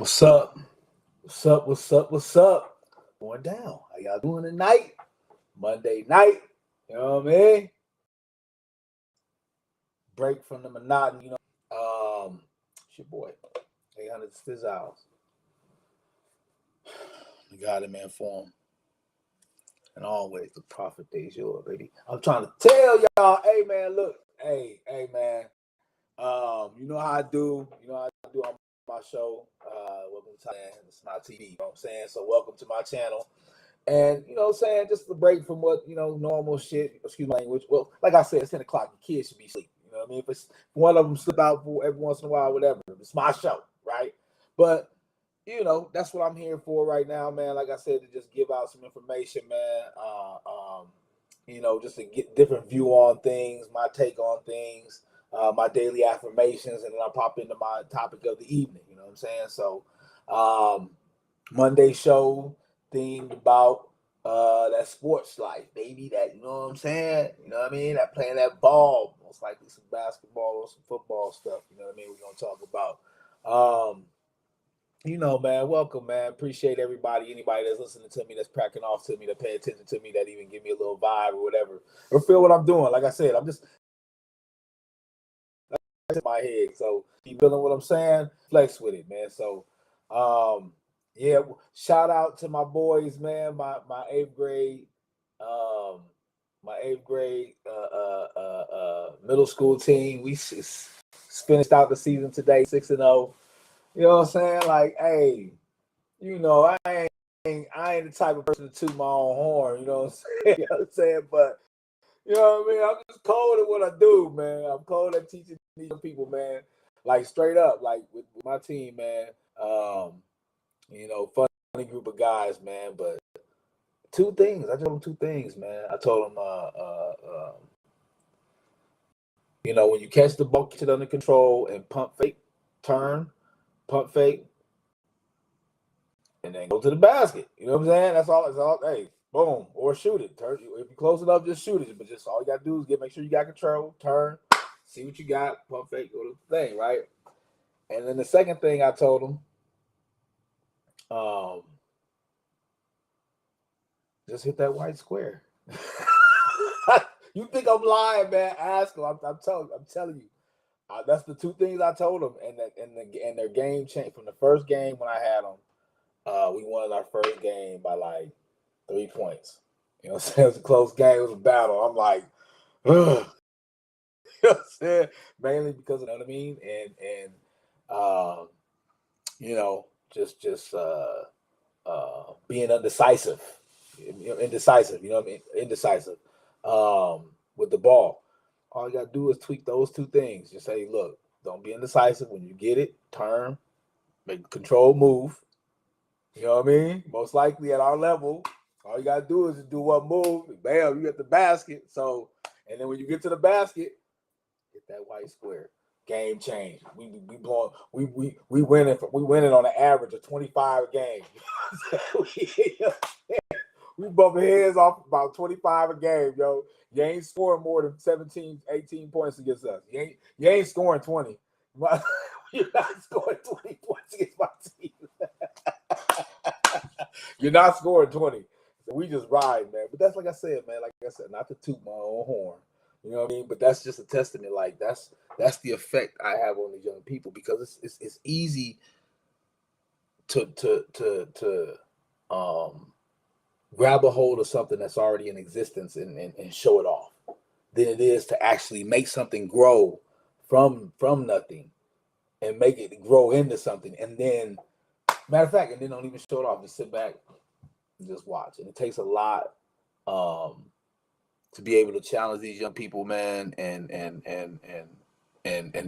What's up? What's up? What's up? What's up? Going down. How y'all doing tonight? Monday night. You know what I mean? Break from the monotony. It's your boy. 800 Stiz hours. You got it, man. Form. And always the prophet days yours, baby. I'm trying to tell y'all, hey man, look, hey man. You know how I do. You know how I do on my show. Welcome to it's my TV. You know what I'm saying? So welcome to my channel. And you know what I'm saying, just a break from what normal shit, excuse my language. Well, like I said, it's 10 o'clock, the kids should be asleep. You know what I mean? If it's one of them slip out for every once in a while, whatever. It's my show, right? But that's what I'm here for right now, man. Like I said, to just give out some information, man. Just to get different view on things, my take on things, my daily affirmations, and then I pop into my topic of the evening. You know what I'm saying? So Monday show themed about that sports life, baby. That, you know what I'm saying? You know what I mean? That playing that ball, most likely some basketball or some football stuff. You know what I mean? We're gonna talk about. Man, welcome, man. Appreciate everybody, anybody that's listening to me, that's cracking off to me, that pay attention to me, that even give me a little vibe or whatever, or feel what I'm doing. Like I said, I'm just in my head. So keep feeling what I'm saying, flex with it, man. So yeah, shout out to my boys, man. My eighth grade, middle school team. We finished out the season today, 6-0. You know what I'm saying? Like, hey, I ain't the type of person to toot my own horn. You know what I'm saying? You know what I'm saying? But you know what I mean? I'm just cold at what I do, man. I'm cold at teaching these people, man. Like straight up, like with my team, man. Funny group of guys, man. But two things. I told them two things, man. I told them, when you catch the ball, get it under control and pump fake, turn, pump fake, and then go to the basket. You know what I'm saying? That's all. It's all. Hey, boom, or shoot it. Turn. If you're close enough, just shoot it. But just all you gotta do is make sure you got control. Turn, see what you got. Pump fake, go to the thing, right? And then the second thing I told them, just hit that white square. You think I'm lying, man? Ask them. I'm telling you. That's the two things I told them, and their game changed from the first game when I had them. We won our first game by like 3 points. You know what I'm saying? It was a close game. It was a battle. I'm like, ugh. You know what I'm saying? Mainly because of, you know what I mean? And being undecisive. Indecisive, you know what I mean? Indecisive with the ball. All you got to do is tweak those two things. Just say, look, don't be indecisive. When you get it, turn, make a controlled move. You know what I mean? Most likely at our level, all you got to do is just do one move. Bam, you get the basket. So, and then when you get to the basket, hit that white square. Game change. We winning on an average of 25 a game. We bumping heads off about 25 a game, yo. You ain't scoring more than 17, 18 points against us. You ain't scoring 20. You're not scoring 20 points against my team. You're not scoring 20. So we just ride, man. But that's like I said, man. Like I said, not to toot my own horn. You know what I mean? But that's just a testament. Like that's the effect I have on these young people, because it's easy to grab a hold of something that's already in existence and show it off than it is to actually make something grow from nothing and make it grow into something. And then, matter of fact, and then don't even show it off. Just sit back and just watch. And it takes a lot to be able to challenge these young people, man, and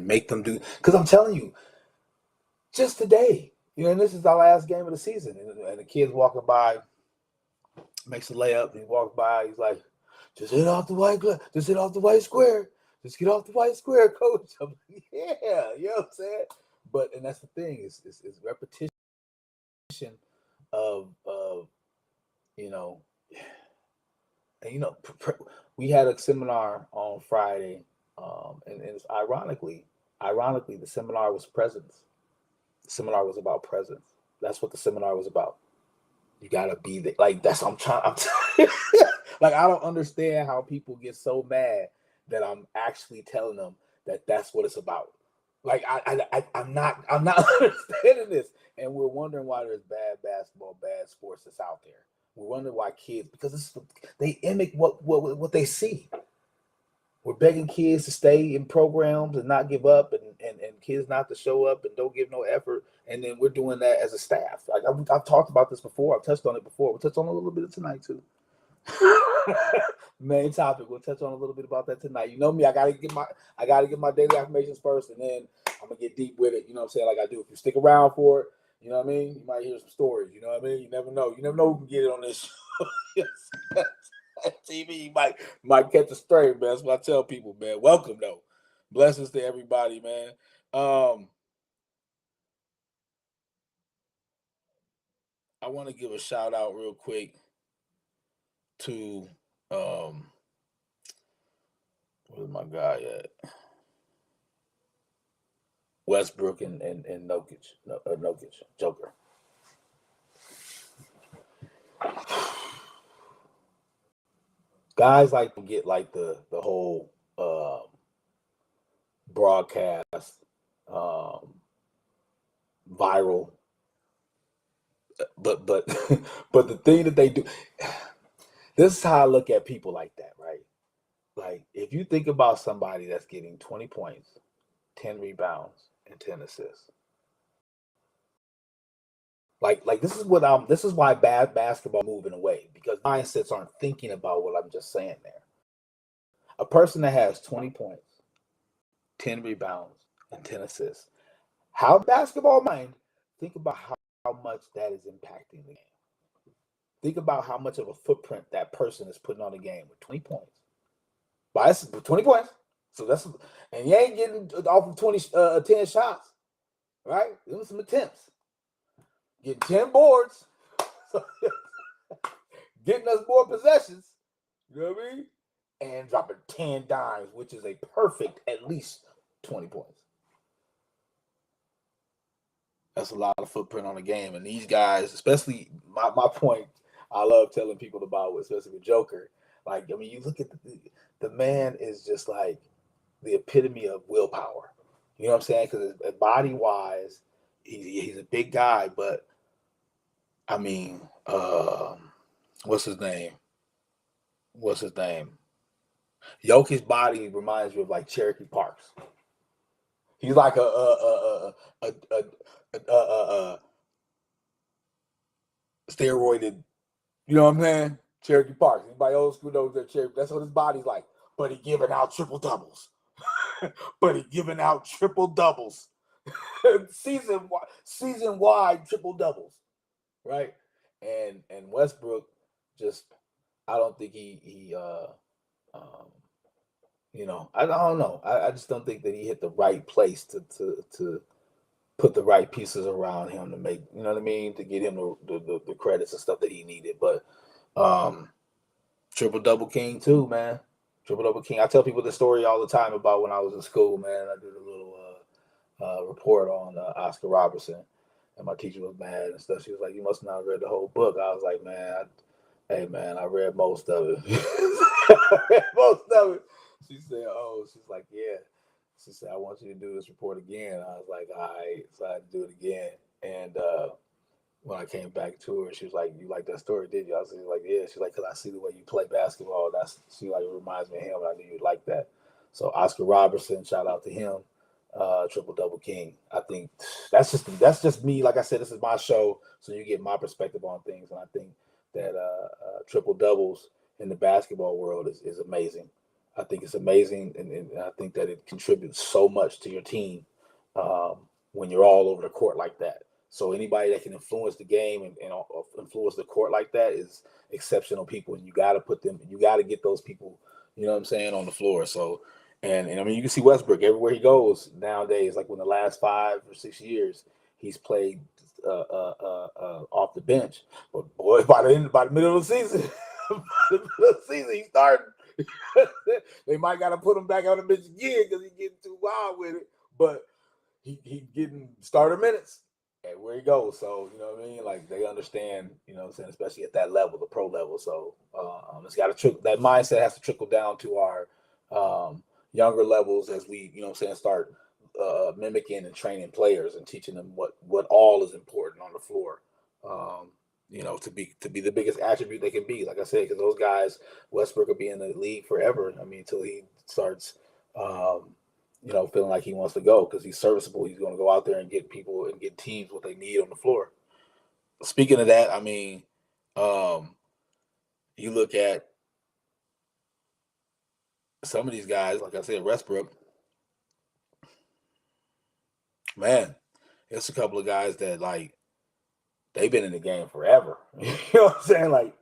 make them do. Because I'm telling you, just today, and this is our last game of the season, and the kid's walking by, makes a layup, and he walks by, he's like, just hit off the white square. Just get off the white square, coach. I'm like, yeah, you know what I'm saying? And that's the thing, is repetition of and we had a seminar on Friday, and it's ironically, the seminar was presence. The seminar was about presence. That's what the seminar was about. You gotta be there. Like that's what I'm like I don't understand how people get so mad that I'm actually telling them that that's what it's about. Like I'm not understanding this, and we're wondering why there's bad basketball, bad sports that's out there. We're wondering why kids, because they mimic what they see. We're begging kids to stay in programs and not give up, and kids not to show up and don't give no effort. And then we're doing that as a staff. Like I've talked about this before. I've touched on it before. We'll touch on a little bit tonight too. Main topic. We'll touch on a little bit about that tonight. You know me. I gotta get my daily affirmations first, and then I'm gonna get deep with it. You know what I'm saying? Like I do. If you stick around for it, you know what I mean. You might hear some stories. You know what I mean. You never know. You never know who can get it on this show. TV, you might catch a stray, man. That's what I tell people, man. Welcome though. Blessings to everybody, man. I want to give a shout out real quick to where's my guy at? Westbrook and Jokic, Joker. Guys like to get like the whole broadcast viral, but but the thing that they do, this is how I look at people like that, right? Like if you think about somebody that's getting 20 points, 10 rebounds, and 10 assists. Like this is why bad basketball moving away, because mindsets aren't thinking about what I'm just saying there. A person that has 20 points, 10 rebounds, and 10 assists. How basketball mind, think about how much that is impacting the game. Think about how much of a footprint that person is putting on the game with 20 points. But that's 20 points. So that's, and you ain't getting off of 10 shots, right? Doing some attempts. Getting 10 boards. Getting us more possessions. You know what I mean? And dropping 10 dimes, which is a perfect at least 20 points. That's a lot of footprint on the game. And these guys, especially my point I love telling people about, especially with Joker. Like, I mean, you look at the man is just like the epitome of willpower. You know what I'm saying? Because body-wise, he's a big guy, but I mean, what's his name? Jokic's body reminds me of like Cherokee Parks. He's like a steroided, you know what I'm saying? Cherokee Parks. Anybody old school knows that Cherokee. That's what his body's like. But he giving out triple doubles. season wide triple doubles, right? And Westbrook just, I don't think he you know, I don't know. I just don't think that he hit the right place to put the right pieces around him to make, you know what I mean, to get him the credits and stuff that he needed. But triple double king too, man. Triple double king. I tell people this story all the time about when I was in school, man. I did a little report on Oscar Robertson, and my teacher was mad and stuff. She was like, "You must not have read the whole book." I was like, "Man, hey man, I read most of it." I read most of it. She said, "Oh," she's like, "Yeah." She said, "I want you to do this report again." I was like, "All right." So I had to do it again. And when I came back to her, she was like, "You like that story, did you?" I was like, "Yeah." She's like, "Cause I see the way you play basketball. She like, it reminds me of him. I knew you'd like that." So Oscar Robertson, shout out to him. Triple double king. I think that's just me. Like I said, this is my show, so you get my perspective on things. And I think that triple doubles in the basketball world is amazing. I think it's amazing, and I think that it contributes so much to your team when you're all over the court like that. So anybody that can influence the game and influence the court like that is exceptional people, and you got to get those people, you know what I'm saying, on the floor. So, and I mean, you can see Westbrook everywhere he goes nowadays. Like when the last 5 or 6 years, he's played off the bench. But boy, by the middle of the season, he's starting. They might got to put him back on the bench again because he's getting too wild with it. But he getting starter minutes. where he goes. So, you know what I mean? Like they understand, you know what I'm saying, especially at that level, the pro level. So it's got to trickle, that mindset has to trickle down to our younger levels as we, you know what I'm saying, start mimicking and training players and teaching them what all is important on the floor. You know, to be the biggest attribute they can be. Like I said, because those guys, Westbrook will be in the league forever. I mean, until he starts you know, feeling like he wants to go because he's serviceable. He's going to go out there and get people and get teams what they need on the floor. Speaking of that, I mean, you look at some of these guys, like I said, Westbrook, man, it's a couple of guys that like they've been in the game forever. You know what I'm saying? Like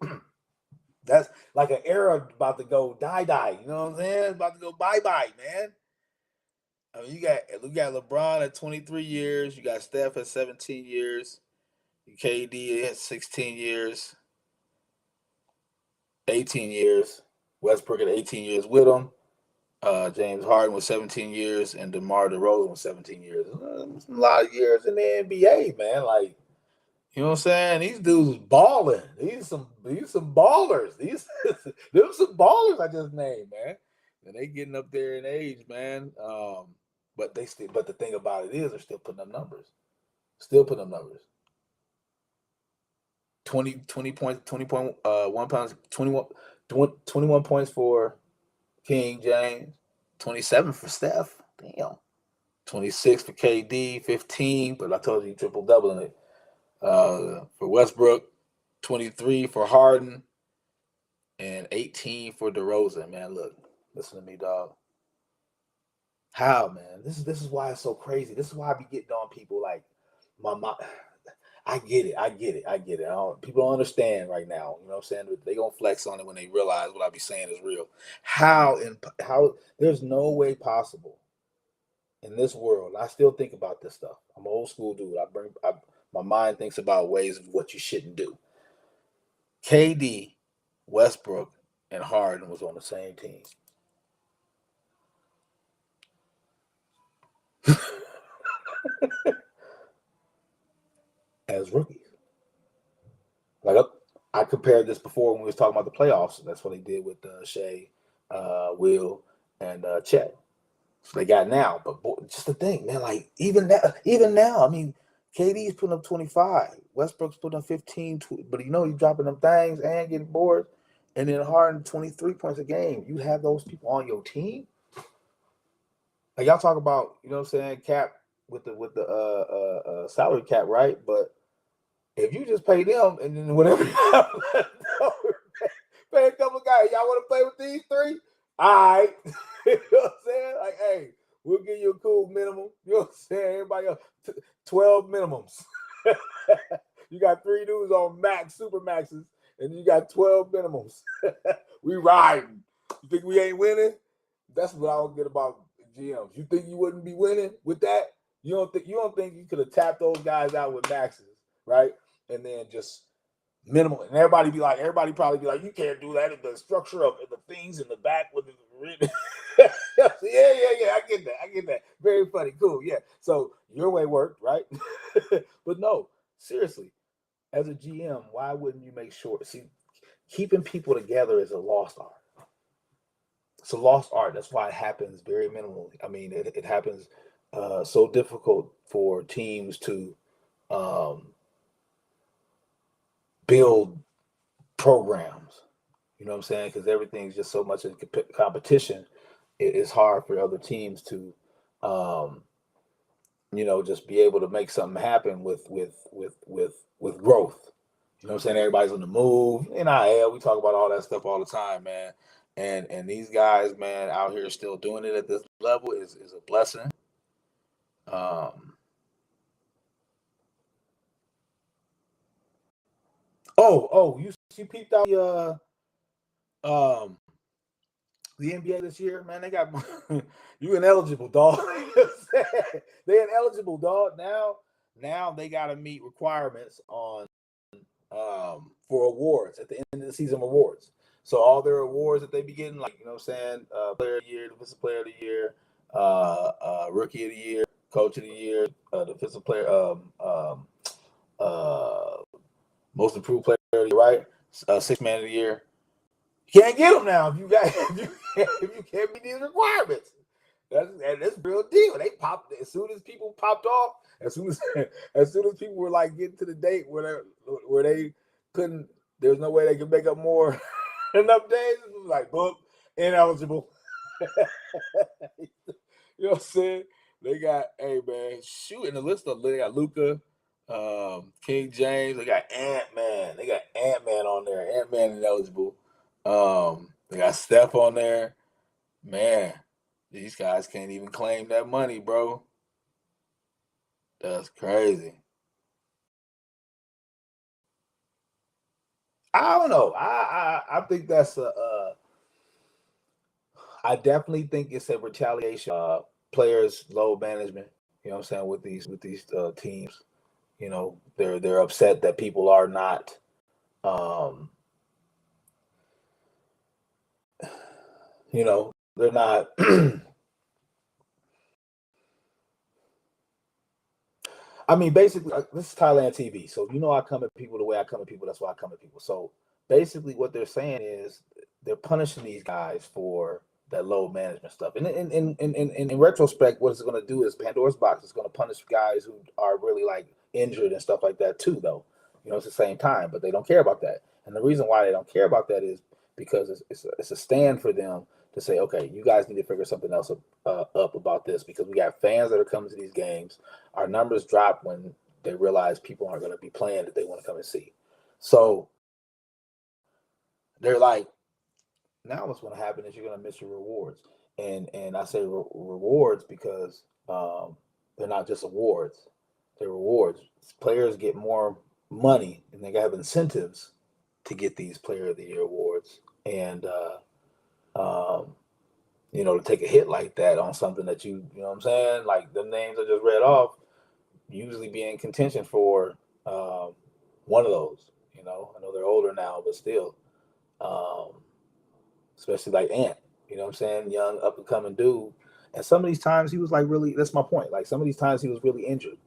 that's like an era about to go die. You know what I'm saying? About to go bye, man. I mean, you got LeBron at 23 years. You got Steph at 17 years. KD at 16 years. 18 years. Westbrook at 18 years with him. James Harden was 17 years, and DeMar DeRozan was 17 years. A lot of years in the NBA, man. Like, you know what I'm saying? These dudes balling. These some ballers. Them some ballers I just named, man. And they getting up there in age, man. But the thing about it is they're still putting up numbers. Still putting up numbers. 20 points, 1 pounds, 21 points for King James, 27 for Steph. Damn. 26 for KD, 15, but I told you triple doubling it. For Westbrook, 23 for Harden, and 18 for DeRozan. Man, look, listen to me, dog. How, man? This is why it's so crazy. This is why I be getting on people like my mom. I get it. People don't understand right now. You know what I'm saying? They gonna flex on it when they realize what I be saying is real. How there's no way possible in this world. I still think about this stuff. I'm an old school dude. My mind thinks about ways of what you shouldn't do. KD, Westbrook, and Harden was on the same team. As rookies. Like I compared this before when we was talking about the playoffs. That's what they did with Shea, Will, and Chet. So they got now, but boy, just the thing, man. Like even now, I mean, KD's putting up 25, Westbrook's putting up 15, but you know he's dropping them things and getting bored, and then Harden 23 points a game. You have those people on your team. Like y'all talk about, you know what I'm saying, cap with the salary cap, right? But if you just pay them and then whatever you have left over, pay a couple of guys, y'all want to play with these three? All right. You know what I'm saying? Like, hey, we'll give you a cool minimum. You know what I'm saying? Everybody else, 12 minimums. You got 3 dudes on max, super maxes, and you got 12 minimums. We riding. You think we ain't winning? That's what I don't get about GMs. You think you wouldn't be winning with that? You don't think you could have tapped those guys out with maxes, right? And then just minimal, and everybody probably be like, you can't do that. The structure of the things in the back with the yeah, I get that. Very funny, cool, yeah. So your way worked, right? But no, seriously, as a GM, why wouldn't you make sure? See, keeping people together is a lost art. It's a lost art. That's why it happens very minimally. I mean, it happens so difficult for teams to build programs. You know what I'm saying? Because everything's just so much in competition. It's hard for other teams to, you know, just be able to make something happen with growth. You know what I'm saying? Everybody's on the move. NIL, we talk about all that stuff all the time, man. And these guys, man, out here still doing it at this level is a blessing. You peeped out the NBA this year, man. They got you ineligible, dog. They ineligible, dog. Now they got to meet requirements on for awards at the end of the season awards. So all their awards that they be getting, like, you know what I'm saying, player of the year, defensive player of the year, rookie of the year, coach of the year, defensive player, most improved player of the year, right? 6th man of the year. You can't get them now if you can't meet these requirements. That's a real deal. They popped as soon as people popped off. As soon as people were like getting to the date where they couldn't. There's no way they could make up more enough days. It was like book ineligible. You know what I'm saying? They got, hey man, shoot in the list of they got Luka, King James. They got Ant-Man. They got Ant-Man on there. Ant-Man ineligible. They got Steph on there. Man, these guys can't even claim that money, bro. That's crazy. I don't know. I think that's I definitely think it's a retaliation. Players, load management. You know what I'm saying, with these teams. You know, they're upset that people are not. You know, they're not. I mean, basically, this is Thailand TV, so you know I come at people the way I come at people. That's why I come at people. So basically, what they're saying is they're punishing these guys for that load management stuff. And in retrospect, what it's going to do is Pandora's box. It's going to punish guys who are really like injured and stuff like that too, though. You know, it's the same time, but they don't care about that. And the reason why they don't care about that is because it's a stand for them to say, okay, you guys need to figure something else up about this, because we got fans that are coming to these games. Our numbers drop when they realize people aren't going to be playing that they want to come and see. So they're like, now what's going to happen is you're going to miss your rewards. And I say rewards because they're not just awards. They're rewards. Players get more money and they have incentives to get these Player of the Year awards. And, you know, to take a hit like that on something that you know what I'm saying? Like the names I just read off, usually be in contention for one of those. You know, I know they're older now, but still, especially like Ant. You know what I'm saying? Young, up and coming dude. And some of these times he was like really. That's my point. Like some of these times he was really injured.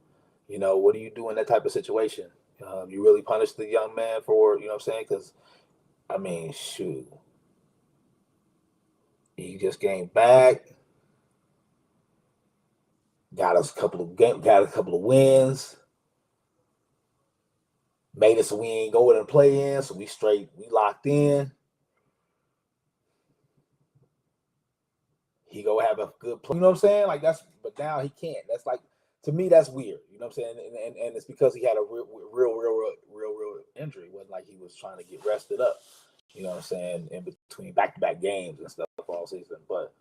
You know, what do you do in that type of situation? You really punish the young man for, you know what I'm saying? Because I mean, shoot, he just came back. Got a couple of wins. Made it so we ain't going to play in, so we locked in. He go have a good play. You know what I'm saying? Like but now he can't. That's like, to me, that's weird. You know what I'm saying? And it's because he had a real injury. It wasn't like he was trying to get rested up. You know what I'm saying? In between back-to-back games and stuff all season. But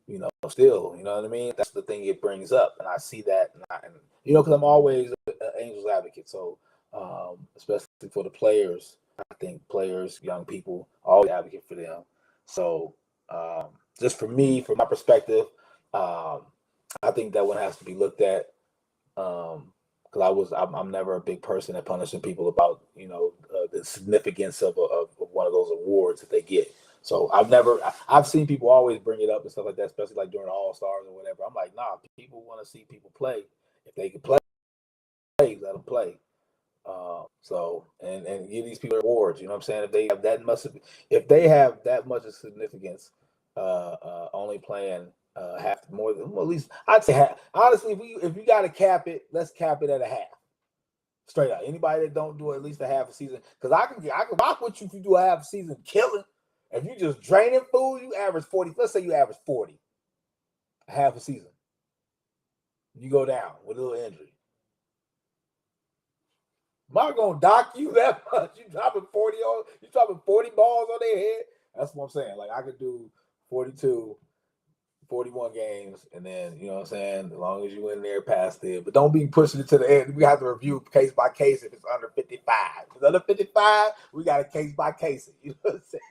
you know, still, you know what I mean? That's the thing it brings up, and I see that, and you know, because I'm always an Angels advocate. So especially for the players, I think players, young people, always advocate for them. So just for me, from my perspective, I think that one has to be looked at. Because I'm never a big person at punishing people about, you know, the significance of one of those awards that they get. So I've seen people always bring it up and stuff like that, especially like during All Stars or whatever. I'm like, nah, people want to see people play. If they can play, let them play. So and give these people awards. You know what I'm saying? If they have that much of significance, only playing half more than, well, at least I'd say half. Honestly, if you got to cap it, let's cap it at a half. Straight up. Anybody that don't do at least a half a season, because I can rock with you if you do a half a season killing. If you just draining food, you average 40. Let's say you average 40 a half a season. You go down with a little injury. Am I gonna dock you that much? You dropping 40 balls on their head? That's what I'm saying. Like I could do 42, 41 games, and then, you know what I'm saying, as long as you in there past it. But don't be pushing it to the end. We have to review case by case if it's under 55. If it's under 55, we got a case by case. You know what I'm saying?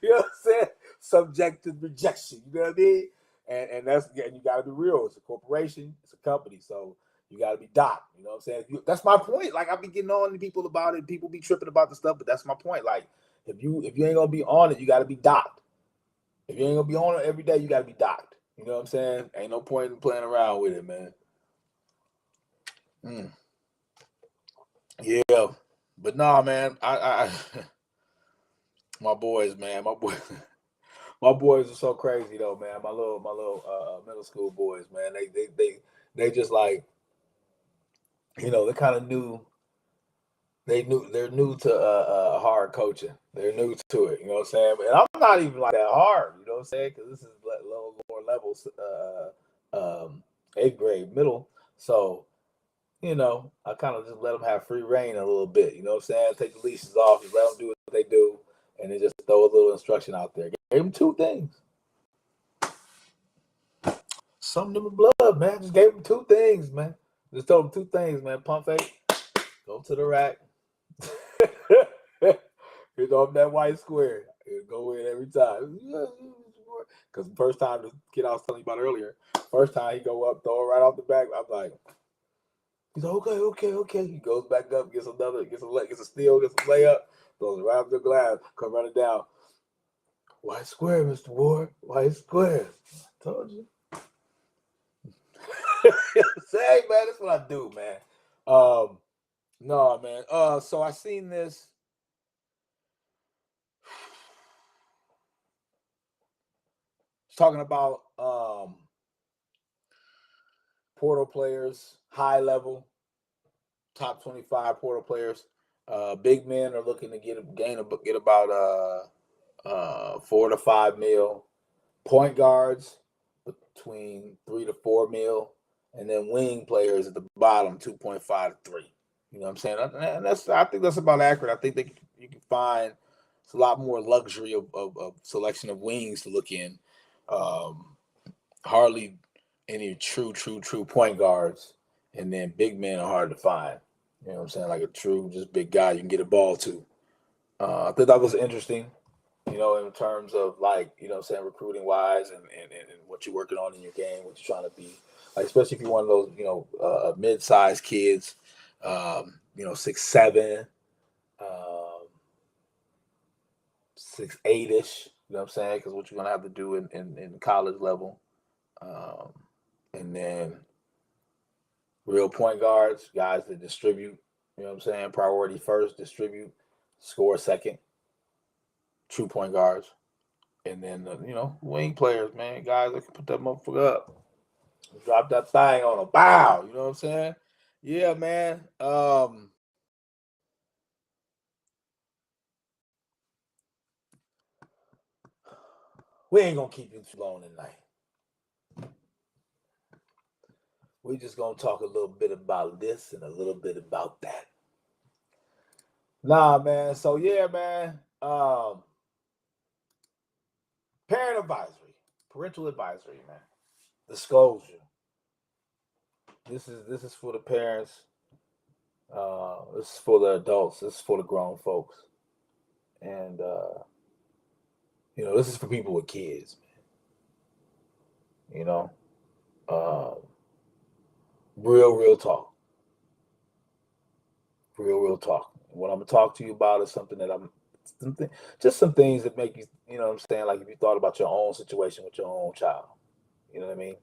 You know what I'm saying? Subject to rejection. You know what I mean? And you gotta be real. It's a corporation, it's a company. So you got to be docked. You know what I'm saying? That's my point. Like, I be getting on to people about it. People be tripping about the stuff, but that's my point. Like, if you ain't gonna be on it, you got to be docked. If you ain't gonna be on it every day, you got to be docked. You know what I'm saying? Ain't no point in playing around with it, man. Yeah, but nah, man. I my boys, man, my boy, my boys are so crazy though, man. My little middle school boys, man. They just like, they're kind of new. They're new to hard coaching. They're new to it. You know what I'm saying? And I'm not even like that hard. You know what I'm saying? Because this is lower levels, eighth grade, middle. So I kind of just let them have free reign a little bit. You know what I'm saying? Take the leashes off, just let them do what they do, and then just throw a little instruction out there. Gave them two things. Something in the blood, man. Just gave them two things, man. Just told them two things, man. Pump fake, go to the rack. Hit off that white square. It'll go in every time. Because the first time, the kid I was telling you about earlier, first time he go up, throw it right off the back. I'm like, he's like, okay. He goes back up, gets a steal, gets a layup, throws it right up the glass, come running down. White square, Mr. Ward. White square. I told you. Say, man, that's what I do, man. No, man. So I seen this. Talking about portal players, high level, top 25 portal players. Big men are looking to get about 4 to 5 mil. Point guards between 3 to 4 mil, and then wing players at the bottom 2.5 to 3. You know what I'm saying? And I think that's about accurate. I think you can find it's a lot more luxury of selection of wings to look in. Hardly any true point guards, and then big men are hard to find. You know what I'm saying? Like a true, just big guy you can get a ball to. I think that was interesting, in terms of like, what I'm saying, recruiting wise and what you're working on in your game, what you're trying to be. Like, especially if you're one of those, mid-sized kids, 6'7", 6'8"-ish, you know what I'm saying? Because what you're going to have to do in college level. And then real point guards, guys that distribute, you know what I'm saying? Priority first, distribute, score second, true point guards. And then, wing players, man, guys that can put that motherfucker up. Drop that thing on a bow, you know what I'm saying? Yeah, man. We ain't gonna keep you too long tonight. We just gonna talk a little bit about this and a little bit about that. Nah, man. So yeah, man. Parental advisory, man. Disclosure. This is for the parents. This is for the adults. This is for the grown folks. And this is for people with kids, man. Real talk. Real talk. What I'm gonna talk to you about is something that just some things that make you, what I'm saying, like if you thought about your own situation with your own child. You know what I mean?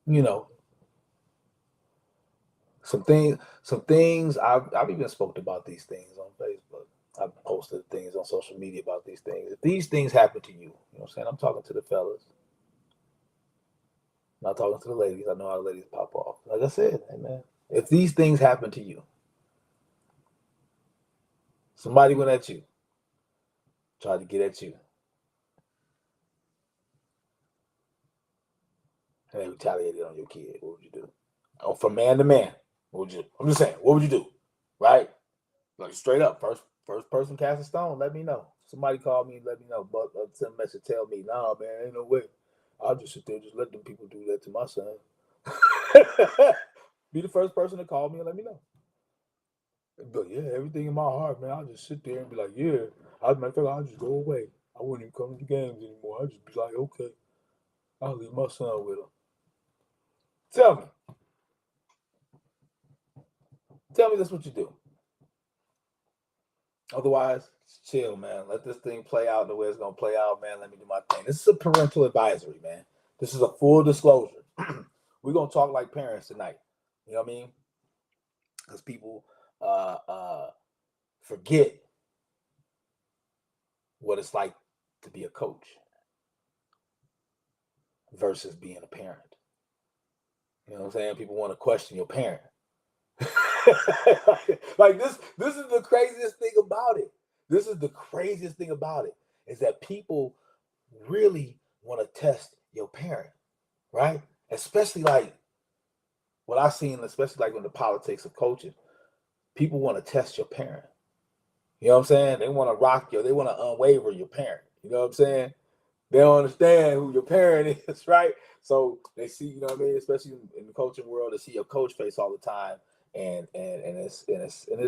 You know, some things I've even spoken about these things on Facebook. I've posted things on social media about these things. If these things happen to you, you know what I'm saying? I'm talking to the fellas. Not talking to the ladies. I know how the ladies pop off. Like I said, hey man, if these things happen to you, somebody went at you, tried to get at you, and they retaliated on your kid, what would you do? Oh, from man to man, what would you? I'm just saying, what would you do? Right? Like straight up, first person cast a stone. Let me know. Somebody call me, let me know. But send a message, tell me, nah, man, ain't no way. I'll just sit there, just let them people do that to my son. Be the first person to call me and let me know. But yeah, everything in my heart, man, I'll just sit there and be like, yeah. As a matter of fact, I'll just go away. I wouldn't even come to the games anymore. I'll just be like, okay, I'll leave my son with him. Tell me. Tell me that's what you do. Otherwise, chill, man. Let this thing play out the way it's gonna play out, man. Let me do my thing. This is a parental advisory, man. This is a full disclosure. We're gonna talk like parents tonight. You know what I mean? because people forget what it's like to be a coach versus being a parent. You know what I'm saying? People want to question your parent. Like this is the craziest thing about it. This is the craziest thing about it is that people really want to test your parent, right? Especially like what I've seen, especially like in the politics of coaching, people want to test your parent. You know what I'm saying? They want to rock you. They want to unwaver your parent. You know what I'm saying? They don't understand who your parent is, right? So they see, you know what I mean, especially in the coaching world, they see your coach face all the time, and it's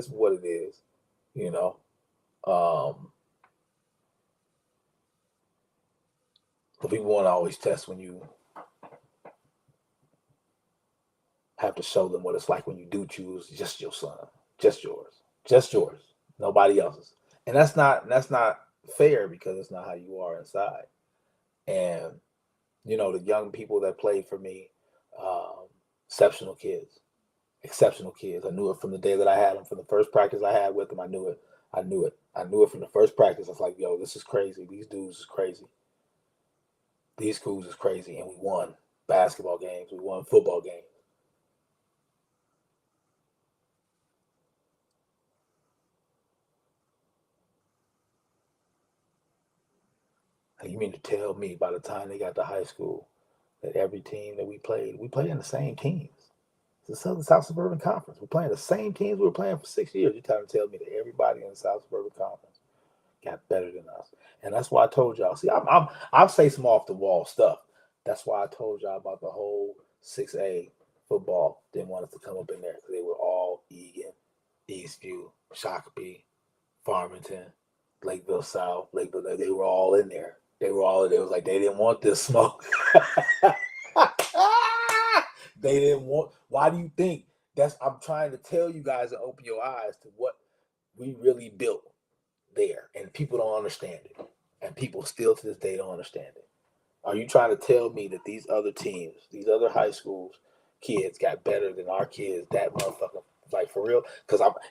what it is, you know. But people want to always test when you have to show them what it's like when you do choose just your son, just yours, nobody else's, and that's not fair because it's not how you are inside. And you know, the young people that played for me, exceptional kids. I knew it from the day that I had them. From the first practice I had with them, I knew it. I knew it from the first practice. I was like, yo, this is crazy. These dudes is crazy. These schools is crazy. And we won basketball games. We won football games. And you mean to tell me by the time they got to high school that every team that we played in the same teams? The South Suburban Conference. We're playing the same teams we were playing for 6 years. You're trying to tell me that everybody in the South Suburban Conference got better than us. And that's why I told y'all. See, I'll say some off the wall stuff. That's why I told y'all about the whole 6A football. Didn't want us to come up in there because they were all Egan, Eastview, Shakopee, Farmington, Lakeville South, Lakeville. They were all in there. They was like they didn't want this smoke. They didn't want. Why do you think? I'm trying to tell you guys and open your eyes to what we really built there, and people don't understand it, and people still to this day don't understand it. Are you trying to tell me that these other teams, these other high schools kids got better than our kids? That motherfucker, like for real?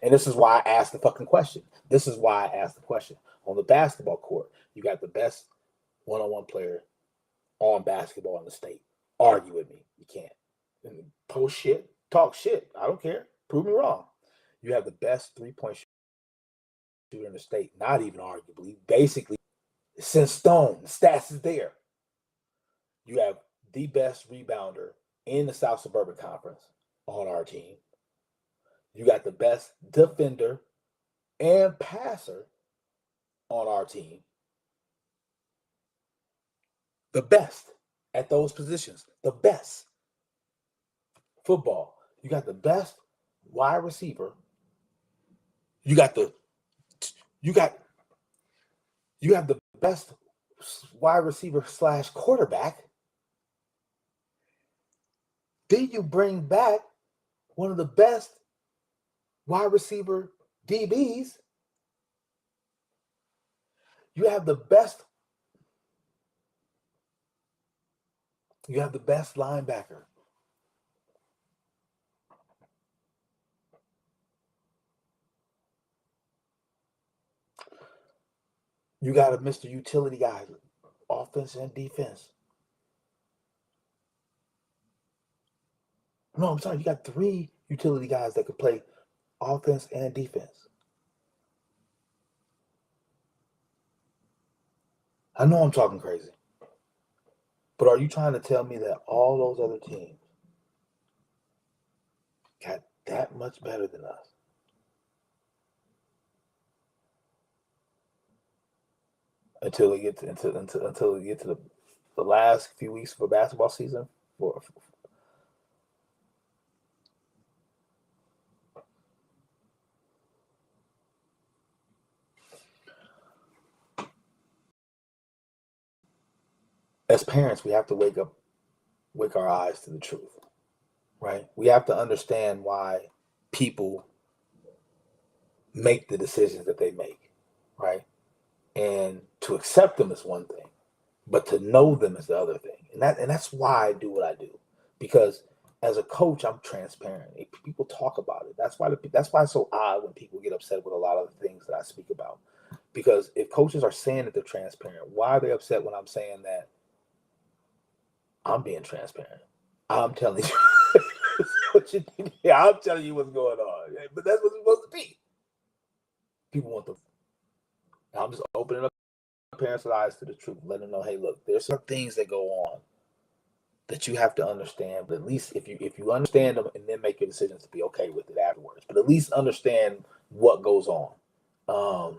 And this is why I asked the fucking question. This is why I asked the question. On the basketball court, you got the best one-on-one player on basketball in the state. Argue with me. You can't. Post shit, talk shit. I don't care. Prove me wrong. You have the best three-point shooter in the state. Not even arguably. Basically, since Stone, the stats is there. You have the best rebounder in the South Suburban Conference on our team. You got the best defender and passer on our team. The best at those positions. The best. Football. You got the best wide receiver. You have the best wide receiver / quarterback. Then you bring back one of the best wide receiver DBs. You have the best linebacker. You got a Mr. Utility guy, offense and defense. No, I'm sorry. You got 3 utility guys that could play offense and defense. I know I'm talking crazy. But are you trying to tell me that all those other teams got that much better than us? Until we get to the last few weeks of a basketball season. As parents, we have to wake our eyes to the truth, right? We have to understand why people make the decisions that they make, right? And to accept them is one thing, but to know them is the other thing. And that's why I do what I do. Because as a coach, I'm transparent. People talk about it. That's why it's so odd when people get upset with a lot of the things that I speak about. Because if coaches are saying that they're transparent, why are they upset when I'm saying that I'm being transparent? I'm telling you what you need. Yeah, I'm telling you what's going on. But that's what it's supposed to be. People want I'm just opening up parents' eyes to the truth, letting them know, hey, look, there's some things that go on that you have to understand. But at least if you understand them and then make your decisions to be okay with it afterwards. But at least understand what goes on.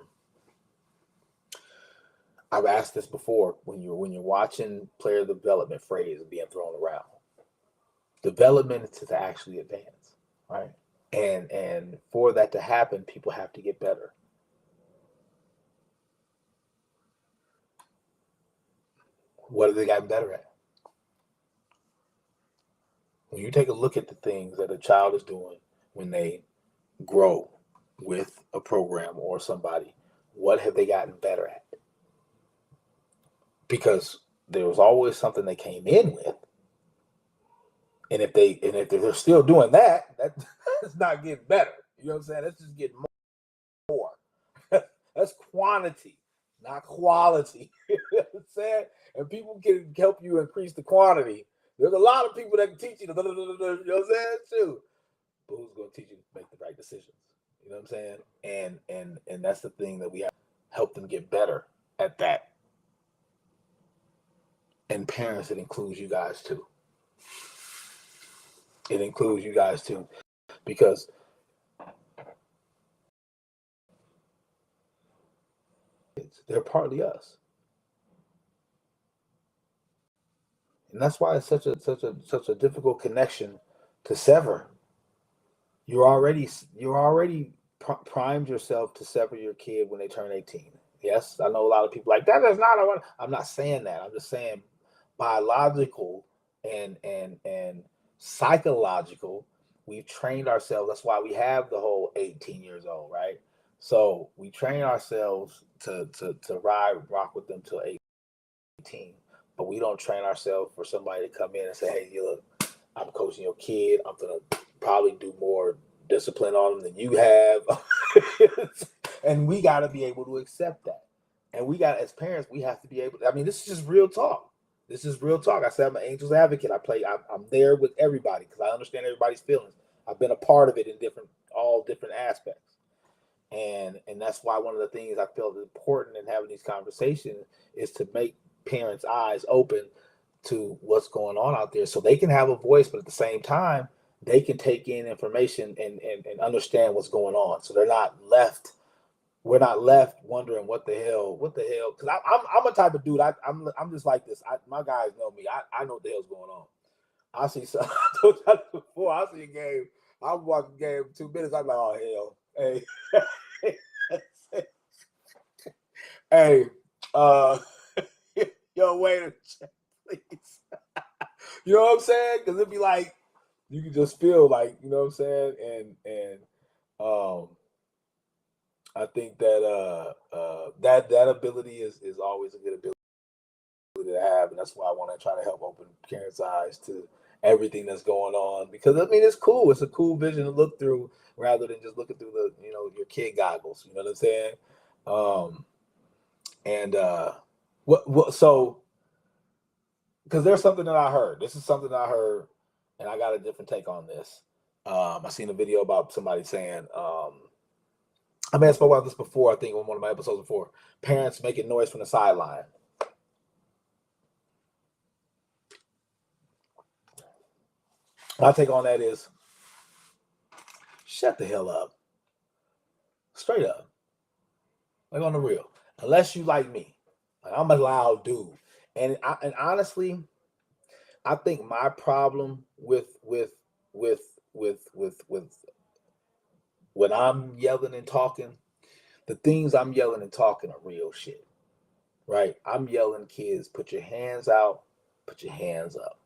I've asked this before when you're watching player development phrase being thrown around. Development is to actually advance, right? And for that to happen, people have to get better. What have they gotten better at? When you take a look at the things that a child is doing when they grow with a program or somebody, what have they gotten better at? Because there was always something they came in with. And if they're still doing that, that's not getting better. You know what I'm saying? That's just getting more. That's quantity, not quality. You know what I'm saying? And people can help you increase the quantity. There's a lot of people that can teach you, you know what I'm saying, too. But who's going to teach you to make the right decisions? You know what I'm saying? And that's the thing that we have to help them get better at that. And parents, it includes you guys too. It includes you guys too, because they're partly us. And that's why it's such a difficult connection to sever. You're already primed yourself to sever your kid when they turn 18. Yes, I know a lot of people like that is not a. I'm not saying that. I'm just saying biological and psychological. We've trained ourselves. That's why we have the whole 18 years old, right? So we train ourselves to rock with them till 18. But we don't train ourselves for somebody to come in and say, hey, look, I'm coaching your kid. I'm going to probably do more discipline on them than you have. And we got to be able to accept that. And we got, as parents, we have to be able to, I mean, this is just real talk. This is real talk. I said I'm an angel's advocate. I'm there with everybody because I understand everybody's feelings. I've been a part of it in all different aspects. And that's why one of the things I feel important in having these conversations is to make parents' eyes open to what's going on out there so they can have a voice, but at the same time, they can take in information and understand what's going on. So we're not left wondering what the hell, because I'm a type of dude, I'm just like this. My guys know me. I know what the hell's going on. I see something. I told you before, I see a game, I'm watching a game 2 minutes, I'm like, oh hell. Hey. Hey, yo, wait a check, please. You know what I'm saying? Because it'd be like you can just feel like, you know what I'm saying, and I think that that ability is always a good ability to have, and that's why I want to try to help open parents' eyes to everything that's going on. Because I mean, it's cool. It's a cool vision to look through rather than just looking through the your kid goggles. You know what I'm saying? So because there's something that I heard. This is something that I heard, and I got a different take on this. I seen a video about somebody saying, I may have spoken about this before, I think on one of my episodes before, parents making noise from the sideline. My take on that is, shut the hell up. Straight up. Like on the real. Unless you like me. Like I'm a loud dude. And honestly, I think my problem with when I'm yelling and talking, the things I'm yelling and talking are real shit. Right? I'm yelling, kids, put your hands out, put your hands up.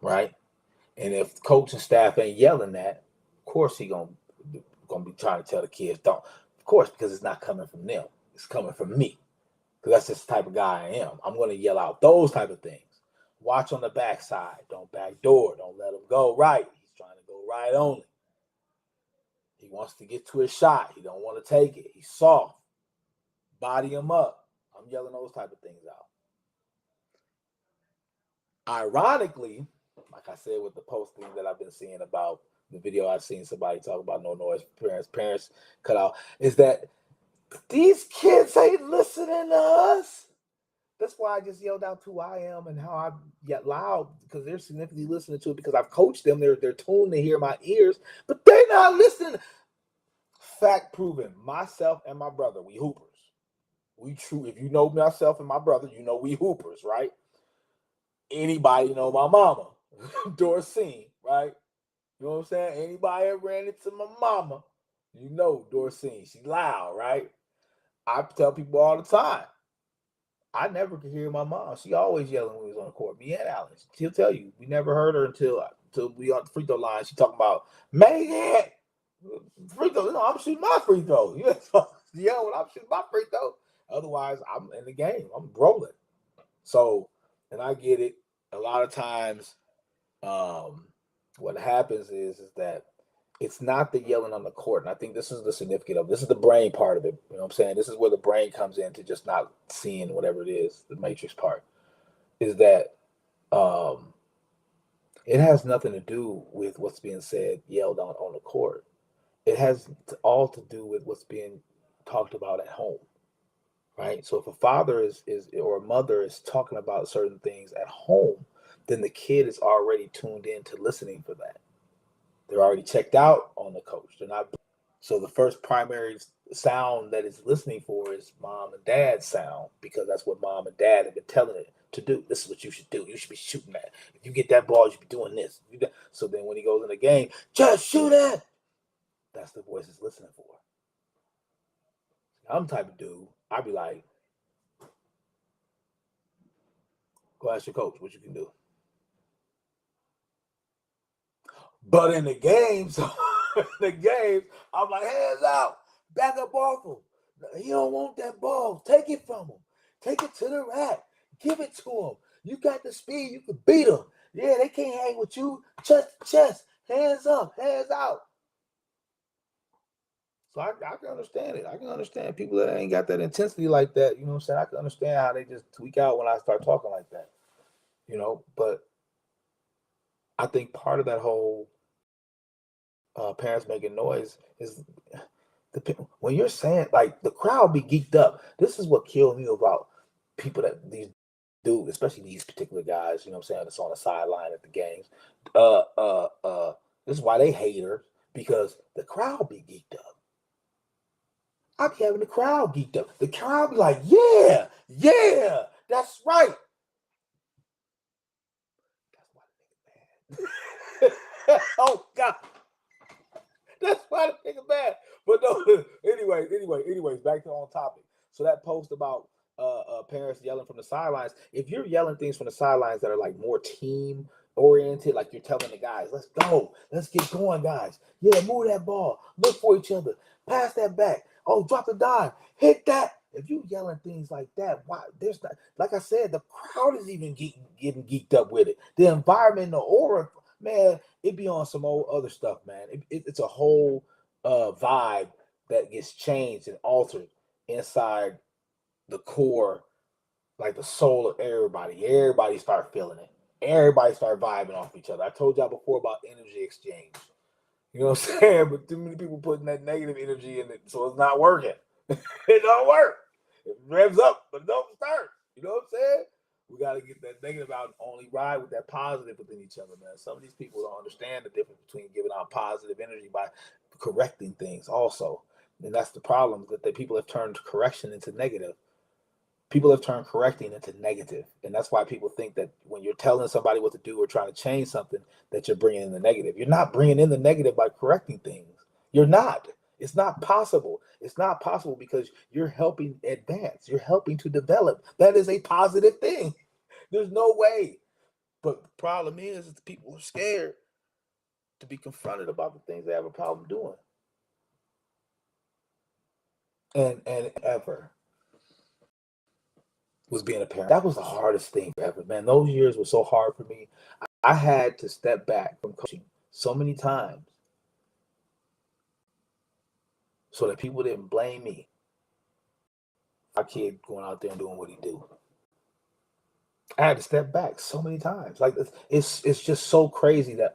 Right? And if coach and staff ain't yelling that, of course he gonna be trying to tell the kids don't. Of course, because it's not coming from them. It's coming from me. Because that's just the type of guy I am. I'm gonna yell out those type of things. Watch on the backside. Don't backdoor. Don't let him go right. He's trying to go right only. He wants to get to his shot. He don't want to take it. He's soft. Body him up. I'm yelling those type of things out. Ironically, like I said with the posting that I've been seeing about the video I've seen somebody talk about no noise, parents cut out, is that these kids ain't listening to us. That's why I just yelled out who I am and how I get loud, because they're significantly listening to it, because I've coached them. They're tuned to hear my ears, but they're not listening. Fact proven. Myself and my brother, we hoopers. We true. If you know myself and my brother, you know we hoopers, right? Anybody know my mama, Dorcine, right? You know what I'm saying? Anybody ever ran into my mama, you know Dorcine. She's loud, right? I tell people all the time, I never could hear my mom. She always yelling when we was on the court. Me and Alex. She'll tell you, we never heard her until we on the free throw line. She talking about, man, free throw. No, I'm shooting my free throw. Yeah, when I'm shooting my free throw. Otherwise, I'm in the game. I'm rolling. So, and I get it. A lot of times, what happens is that it's not the yelling on the court. And I think this is the significant of this is the brain part of it. You know what I'm saying? This is where the brain comes in to just not seeing whatever it is, the matrix part, is that it has nothing to do with what's being said, yelled on the court. It has all to do with what's being talked about at home. Right. So if a father is or a mother is talking about certain things at home, then the kid is already tuned in to listening for that. They're already checked out on the coach. They're not. So the first primary sound that it's listening for is mom and dad's sound, because that's what mom and dad have been telling it to do. This is what you should do. You should be shooting that. If you get that ball, you should be doing this. So then when he goes in the game, just shoot it. That's the voice he's listening for. I'm the type of dude, I'd be like, go ask your coach what you can do. But in the games, I'm like, hands out, back up off him. He don't want that ball. Take it from him. Take it to the rack. Give it to him. You got the speed. You can beat him. Yeah, they can't hang with you. Chest to chest. Hands up. Hands out. So I can understand it. I can understand people that ain't got that intensity like that. You know what I'm saying? I can understand how they just tweak out when I start talking like that. But I think part of that whole parents making noise is when you're saying, like, the crowd be geeked up. This is what killed me about people that these do, especially these particular guys, you know what I'm saying, that's on the sideline at the games. This is why they hate her, because the crowd be geeked up. I be having the crowd geeked up. The crowd be like, yeah, that's right. That's why the nigga mad. Oh God. That's why the nigga bad. But no, anyways, back to on topic. So that post about parents yelling from the sidelines, if you're yelling things from the sidelines that are like more team oriented, like you're telling the guys, let's go, let's get going, guys. Yeah, move that ball, look for each other, pass that back. Oh, drop the dime, hit that. If you yelling things like that, why there's not, like I said, the crowd is even getting geeked up with it. The environment, the aura, man, it be on some old other stuff, man. It's a whole vibe that gets changed and altered inside the core, like the soul of everybody. Everybody start feeling it. Everybody start vibing off each other. I told y'all before about energy exchange. You know what I'm saying? But too many people putting that negative energy in it, so it's not working. It don't work. It revs up, but it don't start. You know what I'm saying? We got to get that negative out and only ride with that positive within each other, man. Some of these people don't understand the difference between giving out positive energy by correcting things also. And that's the problem, that the people have turned correction into negative. People have turned correcting into negative. And that's why people think that when you're telling somebody what to do or trying to change something, that you're bringing in the negative. You're not bringing in the negative by correcting things. You're not. It's not possible. It's not possible, because you're helping advance. You're helping to develop. That is a positive thing. There's no way. But the problem is that people are scared to be confronted about the things they have a problem doing. And ever. was being a parent. That was the hardest thing ever, man. Those years were so hard for me. I had to step back from coaching so many times so that people didn't blame me. My kid going out there and doing what he do. I had to step back so many times. Like it's just so crazy that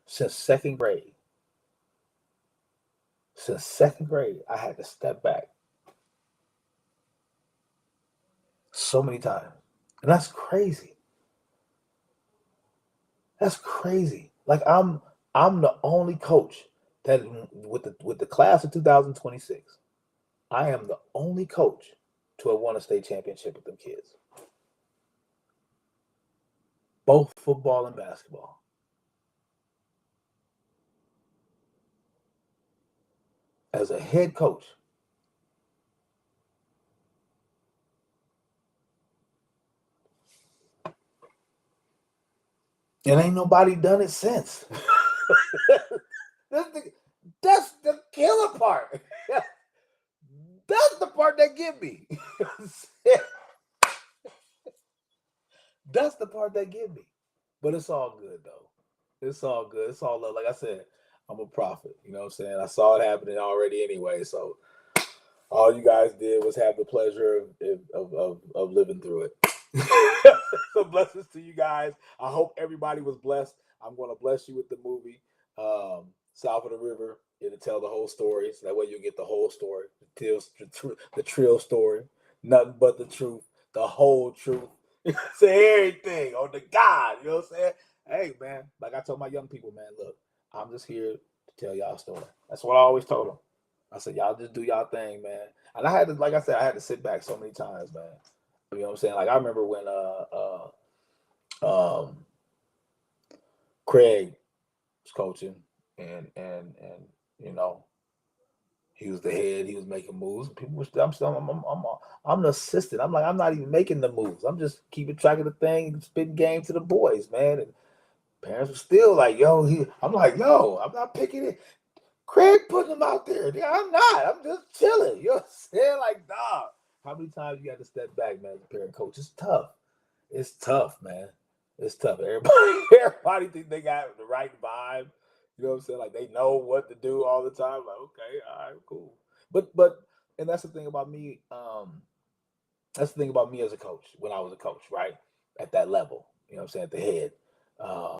since second grade, I had to step back so many times, and that's crazy. That's crazy. Like I'm the only coach that with the class of 2026, I am the only coach to have won a state championship with them kids, both football and basketball. As a head coach, and ain't nobody done it since. That's the killer part. That's the part that get me. That's the part that get me. But it's all good though. It's all good. It's all love. Like I said, I'm a prophet. You know what I'm saying? I saw it happening already anyway. So all you guys did was have the pleasure of living through it. So blessings to you guys. I hope everybody was blessed. I'm going to bless you with the movie South of the River. It'll tell the whole story. So that way you'll get the whole story. The trill story. Nothing but the truth. The whole truth. Say everything on the God. You know what I'm saying? Hey, man. Like I told my young people, man, look, I'm just here to tell y'all a story. That's what I always told them. I said, y'all just do y'all thing, man. And I had to, like I said, I had to sit back so many times, man. You know what I'm saying? Like I remember when Craig was coaching and you know, he was the head, he was making moves. People were I'm the assistant. I'm like, I'm not even making the moves. I'm just keeping track of the thing and spitting game to the boys, man. And parents were still like, yo, I'm like, yo, I'm not picking it. Craig putting him out there. Yeah, I'm not. I'm just chilling. You know what I'm saying? Like, dog. How many times you got to step back, man, as a parent coach? It's tough. It's tough, man. It's tough. Everybody think they got the right vibe. You know what I'm saying? Like they know what to do all the time. Like, okay, all right, cool. But and that's the thing about me. That's the thing about me as a coach, when I was a coach, right? At that level. You know what I'm saying? At the head. Um,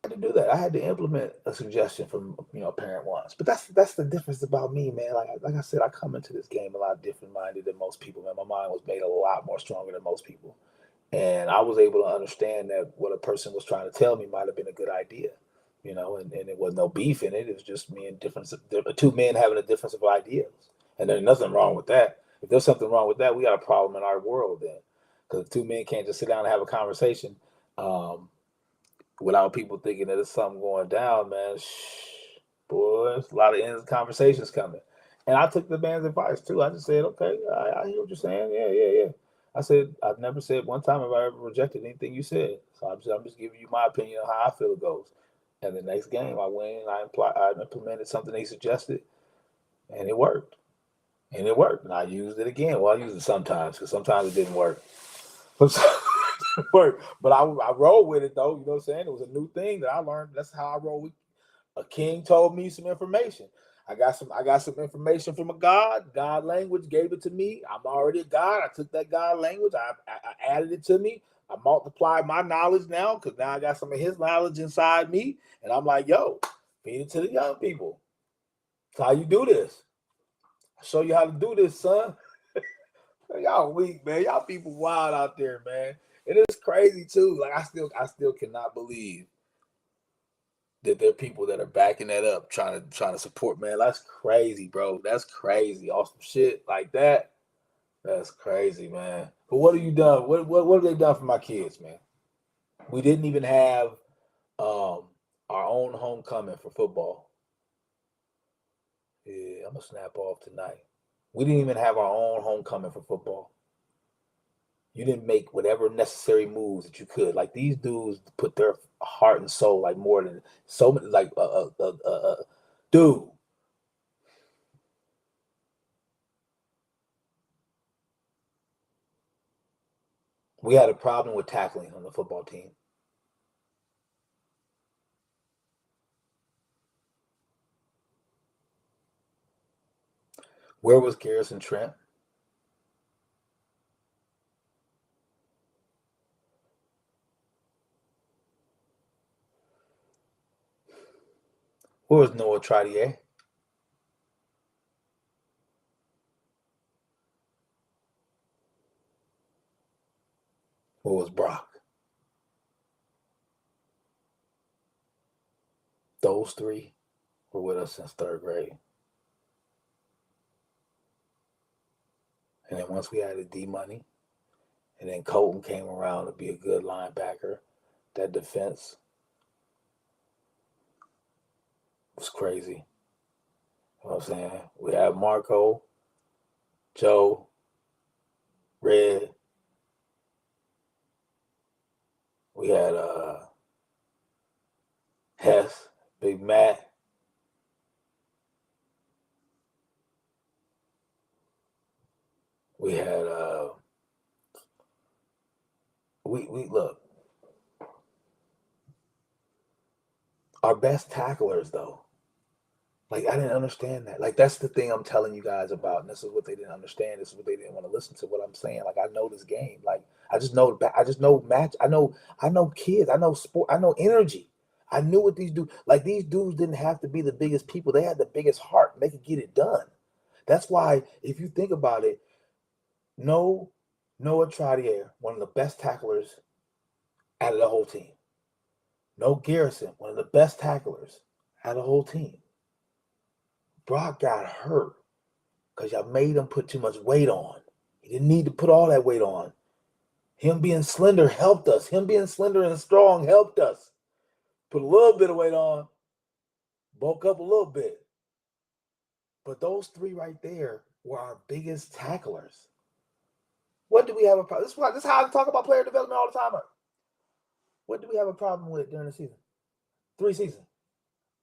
to do that. I had to implement a suggestion from a parent once. But that's the difference about me, man. Like I said, I come into this game a lot different minded than most people, man. My mind was made a lot more stronger than most people. And I was able to understand that what a person was trying to tell me might have been a good idea, and it was no beef in it. It was just me and two men having a difference of ideas. And there's nothing wrong with that. If there's something wrong with that, we got a problem in our world then. Because two men can't just sit down and have a conversation. Without people thinking that there's something going down, man. Boy, there's a lot of ends conversations coming. And I took the man's advice too. I just said, okay, I hear what you're saying. Yeah. I said, I've never said one time have I ever rejected anything you said. So I'm just giving you my opinion on how I feel it goes. And the next game I went and I implemented something they suggested, and it worked. And it worked. And I used it again. Well, I used it sometimes because sometimes it didn't work. Work. But I rolled with it though. You know what I'm saying? It was a new thing that I learned. That's how I roll with. A king told me some information. I got some information from a God language, gave it to me. I'm already a God. I took that God language, I added it to me. I multiplied my knowledge now because now I got some of his knowledge inside me. And I'm like, yo, feed it to the young people. That's how you do this. I'll show you how to do this, son. Y'all weak, man. Y'all people wild out there, man. And it's crazy too. Like I still cannot believe that there are people that are backing that up, trying to support, man. That's crazy, bro. That's crazy. Awesome shit like that. That's crazy, man. But what have you done? What have they done for my kids, man? We didn't even have our own homecoming for football. Yeah, I'm gonna snap off tonight. We didn't even have our own homecoming for football. You didn't make whatever necessary moves that you could. Like these dudes put their heart and soul, like more than so many. Like, dude, We had a problem with tackling on the football team. Where was Garrison Trent? Where was Noah Trottier? Where was Brock? Those three were with us since third grade. And then once we added D-Money, and then Colton came around to be a good linebacker, that defense was crazy. You know what I'm saying? We had Marco, Joe, Red. We had Hess, Big Matt. We had we look. Our best tacklers though. Like, I didn't understand that. Like, that's the thing I'm telling you guys about. And this is what they didn't understand. This is what they didn't want to listen to what I'm saying. Like, I know this game. Like, I just know match. I know kids. I know sport. I know energy. I knew what these dudes, like, these dudes didn't have to be the biggest people. They had the biggest heart. They could get it done. That's why, if you think about it, Noah Trottier, one of the best tacklers out of the whole team. No Garrison, one of the best tacklers out of the whole team. Brock got hurt because y'all made him put too much weight on. He didn't need to put all that weight on. Him being slender helped us. Him being slender and strong helped us. Put a little bit of weight on, bulk up a little bit. But those three right there were our biggest tacklers. What do we have a problem? This is how I talk about player development all the time. What do we have a problem with during the season? 3 seasons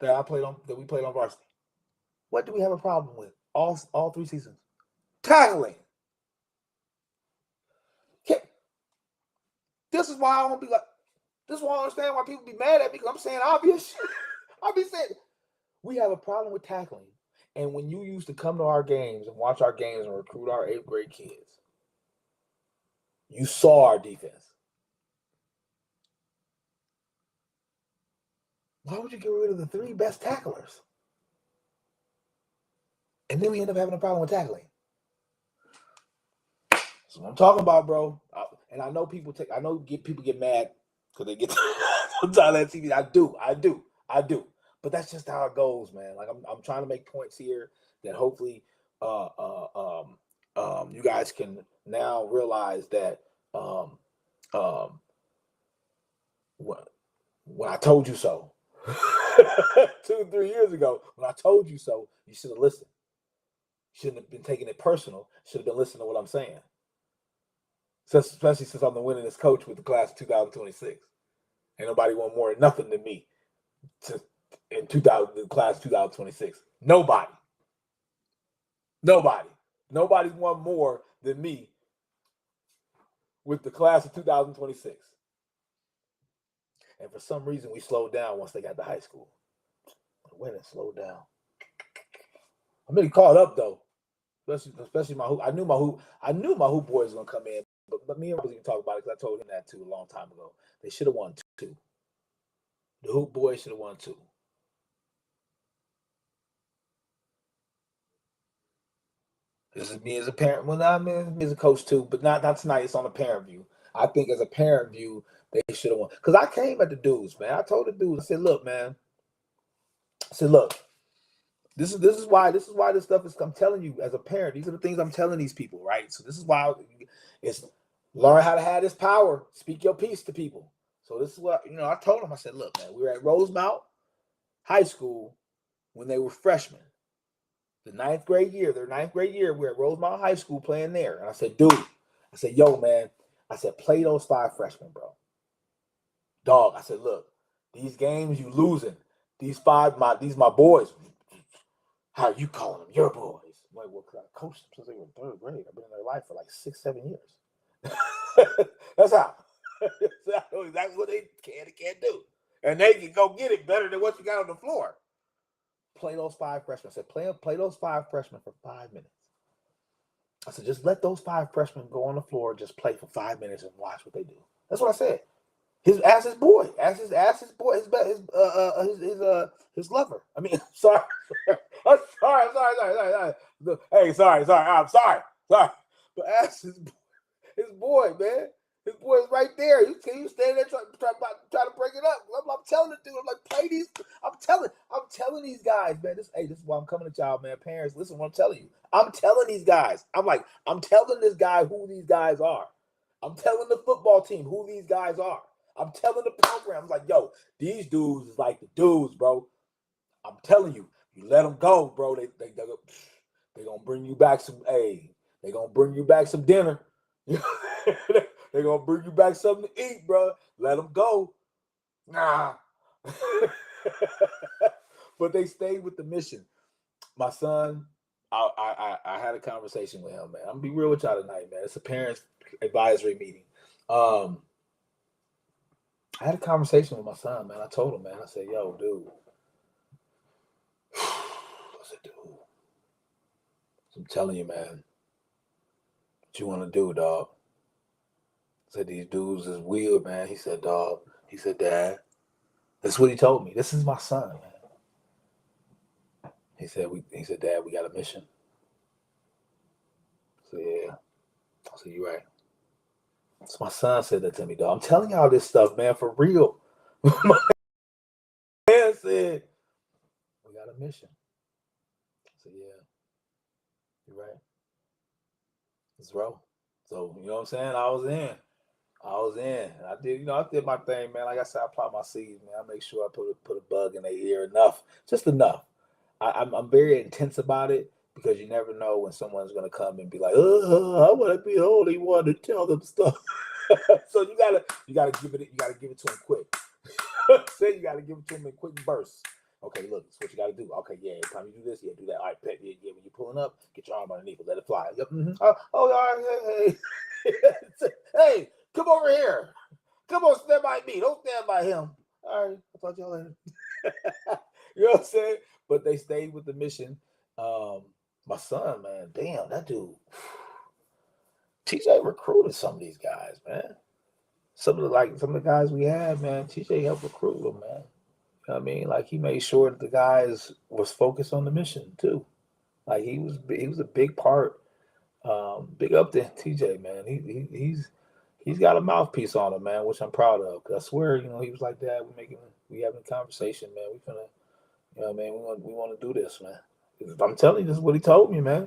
that we played on varsity. What do we have a problem with all 3 seasons? Tackling. This is why I don't be like. This is why I understand why people be mad at me, because I'm saying obvious. I'll be saying we have a problem with tackling. And when you used to come to our games and watch our games and recruit our 8th grade kids, you saw our defense. Why would you get rid of the 3 best tacklers? And then we end up having a problem with tackling. That's what I'm talking about, bro. And I know people get mad because they get on TV. I do. But that's just how it goes, man. Like, I'm trying to make points here that hopefully you guys can now realize that when I told you so 2, 3 years ago, when I told you so, you should have listened. Shouldn't have been taking it personal. Should have been listening to what I'm saying. Especially since I'm the winningest coach with the class of 2026. Ain't nobody want more than nothing than me in the class 2026. Nobody. Nobody's won more than me with the class of 2026. And for some reason, we slowed down once they got to high school. When it slowed down. I'm really caught up though. Especially my hoop. I knew my hoop boy was gonna come in, but me and Rose even talk about it because I told him that too a long time ago. They should have won 2. The hoop boy should have won 2. This is me as a parent. Well, I'm me as a coach too, but not tonight. It's on a parent view. I think as a parent view, they should have won. Because I came at the dudes, man. I told the dudes, I said, look, man. I said, look, this is why this stuff is. I'm telling you, as a parent, these are the things I'm telling these people, right? So this is why it's learn how to have this power. Speak your piece to people. So this is what I told them. I said, look, man, we were at Rosemount High School when they were freshmen. The 9th grade year, we're at Rosemount High School playing there. And I said, dude, I said, yo, man, I said, play those 5 freshmen, bro. Dog, I said, look, these games you losing. These my boys. How you calling them your boys? Like, well, I coached them since they were in 3rd grade. I've been in their life for like 6, 7 years. That's how. I know exactly what they can and can't do. And they can go get it better than what you got on the floor. Play those 5 freshmen. I said, play those 5 freshmen for 5 minutes. I said, just let those 5 freshmen go on the floor, just play for 5 minutes and watch what they do. That's what I said. Ask his boy, his lover. I mean, sorry. I'm sorry. Hey, sorry. I'm sorry. But ask his boy, man. His boy is right there. You stand there trying to break it up. I'm telling the dude, I'm like, play these. I'm telling these guys, man. This is why I'm coming at y'all, man. Parents, listen to what I'm telling you. I'm telling these guys. I'm telling this guy who these guys are. I'm telling the football team who these guys are. I'm telling the programs, like, yo, these dudes is like the dudes, bro. I'm telling you, you let them go, bro. They gonna bring you back some. Hey, they gonna bring you back some dinner. They gonna bring you back something to eat, bro. Let them go. Nah. But they stayed with the mission. My son, I had a conversation with him, man. I'm gonna be real with y'all tonight, man. It's a parents advisory meeting. I had a conversation with my son, man. I told him, man. I said, yo, dude. I said, dude. I'm telling you, man. What you want to do, dog? I said, these dudes is weird, man. He said, dog. He said, Dad. That's what he told me. This is my son, man. He said, Dad, we got a mission. I said, yeah. I said, you right. So my son said that to me, dog. I'm telling y'all this stuff, man, for real. My man said, we got a mission. I said, yeah. You're right. Let's roll. So, you know what I'm saying? I was in. I did my thing, man. Like I said, I plant my seeds, man. I make sure I put a bug in their ear enough, just enough. I'm very intense about it because you never know when someone's gonna come and be like, I want to be the only one to tell them stuff. So you gotta give it to them quick. Say you gotta give it to them in quick bursts. Okay, look, that's what you gotta do. Okay, yeah, every time you do this, yeah, do that. All right, pet, yeah, when you're pulling up, get your arm underneath it, let it fly. Yep. Mm-hmm. All right, hey. Hey, come over here. Come on, stand by me. Don't stand by him. All right, I'll talk to y'all later. You know what I'm saying? But they stayed with the mission. My son, man, damn, that dude. TJ recruited some of these guys, man. Some of the guys we had, man, TJ helped recruit them, man. You know what I mean? Like, he made sure that the guys was focused on the mission too. Like, he was a big part. Big up to TJ, man. He's got a mouthpiece on him, man, which I'm proud of. Cause I swear, he was like, Dad, we having a conversation, man. We finna, you know what I mean? We want to do this, man. I'm telling you, this is what he told me, man.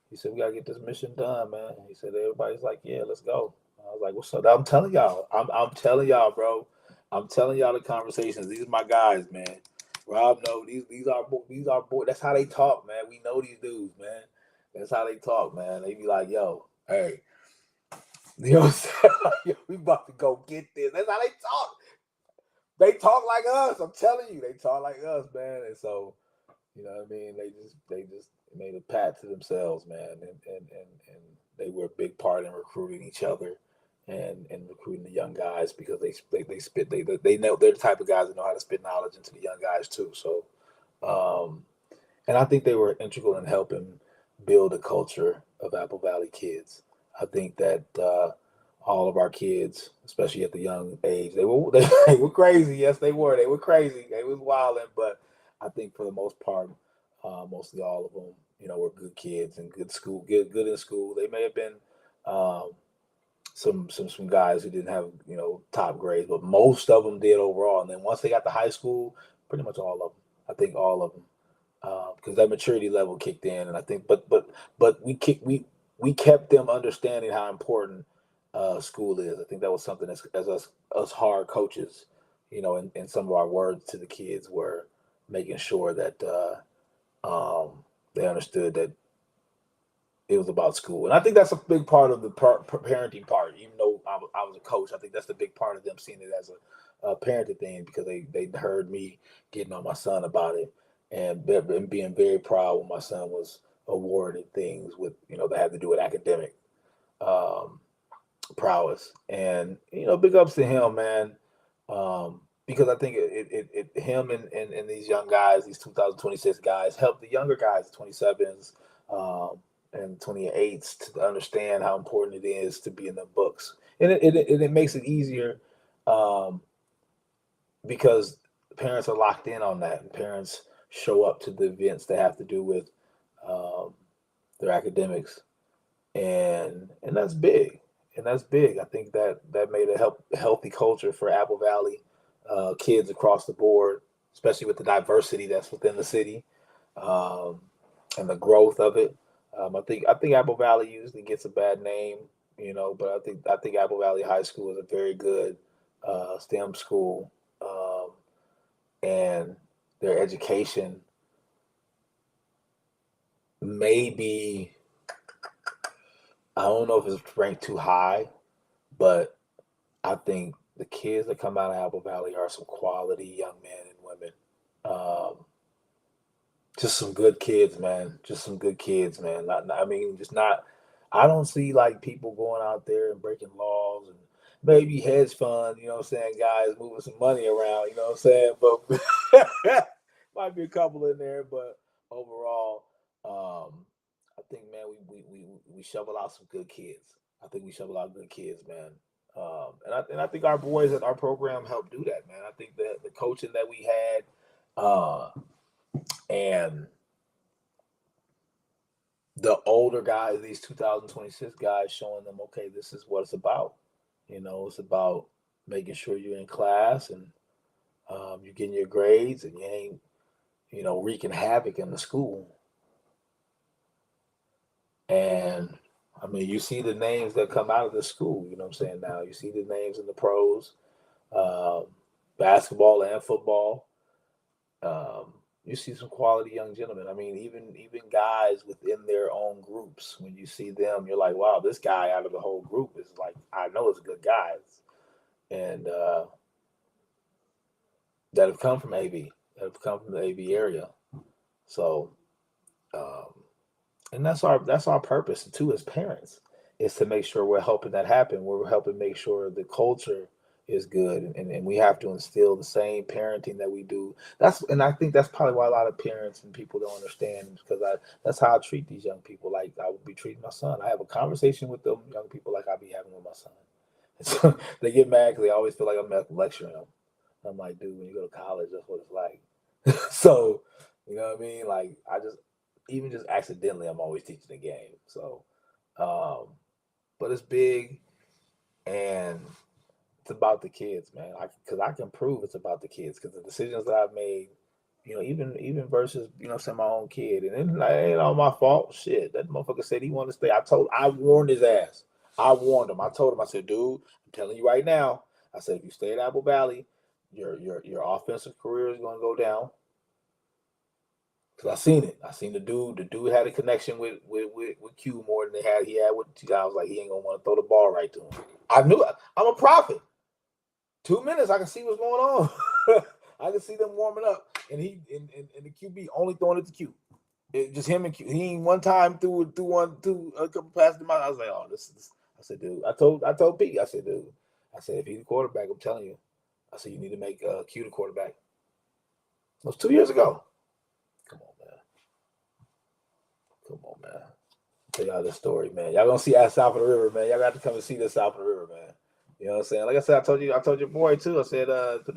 He said, we got to get this mission done, man. He said, everybody's like, yeah, let's go. I was like, what's up? I'm telling y'all. I'm telling y'all, bro. I'm telling y'all the conversations. These are my guys, man. Rob, no, these are boys. That's how they talk, man. We know these dudes, man. That's how they talk, man. They be like, yo, hey. You know what I'm saying? Like, we about to go get this. That's how they talk. They talk like us. I'm telling you, they talk like us, man. And so, you know what I mean? They just made a pat to themselves, man, and they were a big part in recruiting each other and recruiting the young guys because they know they're the type of guys that know how to spit knowledge into the young guys too. So, and I think they were integral in helping build a culture of Apple Valley kids. I think that all of our kids, especially at the young age, they were crazy. Yes, they were. They were crazy. They was wilding, but I think for the most part, mostly all of them, were good kids and good in school. They may have been some guys who didn't have top grades, but most of them did overall. And then once they got to high school, pretty much all of them. I think all of them, because that maturity level kicked in, and I think, but we kept them understanding how important school is. I think that was something as us hard coaches, in some of our words to the kids were making sure that they understood that it was about school. And I think that's a big part of the parenting part. Even though I was a coach, I think that's the big part of them seeing it as a parenting thing because they heard me getting on my son about it and being very proud when my son was awarded things with that had to do with academic. prowess. And big ups to him, man. Because I think him and these young guys, these 2026 guys, help the younger guys, the 27s and 28s, to understand how important it is to be in the books. And it makes it easier um, because parents are locked in on that, and parents show up to the events that have to do with um, their academics, and that's big, and that's big. I think that made a healthy culture for Apple Valley kids across the board, especially with the diversity that's within the city um, and the growth of it. I think Apple Valley usually gets a bad name, but I think Apple Valley High School is a very good STEM school, and their education may be, I don't know if it's ranked too high, but I think the kids that come out of Apple Valley are some quality young men and women. Um, just some good kids, man. Just some good kids, man. I mean, just not. I don't see like people going out there and breaking laws and maybe hedge fund. You know what I'm saying? Guys moving some money around. You know what I'm saying? But might be a couple in there, but overall, I think, man, we shovel out some good kids. I think we shovel out good kids, man. And I think our boys at our program helped do that, man. I think that the coaching that we had, and the older guys, these 2026 guys, showing them, okay, this is what it's about. It's about making sure you're in class and you're getting your grades and you ain't, wreaking havoc in the school. And I mean, you see the names that come out of the school, you know what I'm saying? Now you see the names in the pros, um, basketball and football. Um, you see some quality young gentlemen. I mean, even guys within their own groups, when you see them, you're like, wow, this guy out of the whole group is like, I know it's good guys, and that have come from AV, that have come from the AV area. So, um, and that's our purpose too as parents, is to make sure we're helping that happen. We're helping make sure the culture is good, and we have to instill the same parenting that we do. And I think that's probably why a lot of parents and people don't understand, because that's how I treat these young people, like I would be treating my son. I have a conversation with them young people like I be having with my son. And so they get mad because they always feel like I'm lecturing them. I'm like, dude, when you go to college, that's what it's like. So, you know what I mean? Like, even just accidentally, I'm always teaching the game. So, um, but it's big, and it's about the kids, man. Because I can prove it's about the kids, because the decisions that I've made, even versus, say my own kid, and it ain't all my fault. Shit, that motherfucker said he wanted to stay. I warned his ass. I warned him. I told him. I said, dude, I'm telling you right now. I said, if you stay at Apple Valley, your offensive career is going to go down. Cause I seen it. I seen the dude. The dude had a connection with Q more than he had with T. I was like, he ain't gonna want to throw the ball right to him. I knew it. I'm a prophet. 2 minutes, I can see what's going on. I can see them warming up, and the QB only throwing it to Q. Just him and Q. He ain't one time threw a couple passes to my. I was like, oh, this is. I said, dude. I told Pete. I said, dude. I said, if he's the quarterback, I'm telling you. I said, you need to make Q the quarterback. It was 2 years ago. Come on, man. Come on, man. Tell y'all this story, man. Y'all gonna see us south of the river, man. Y'all got to come and see this south of the river, man. You know what I'm saying? Like I said, I told your boy too. I said, put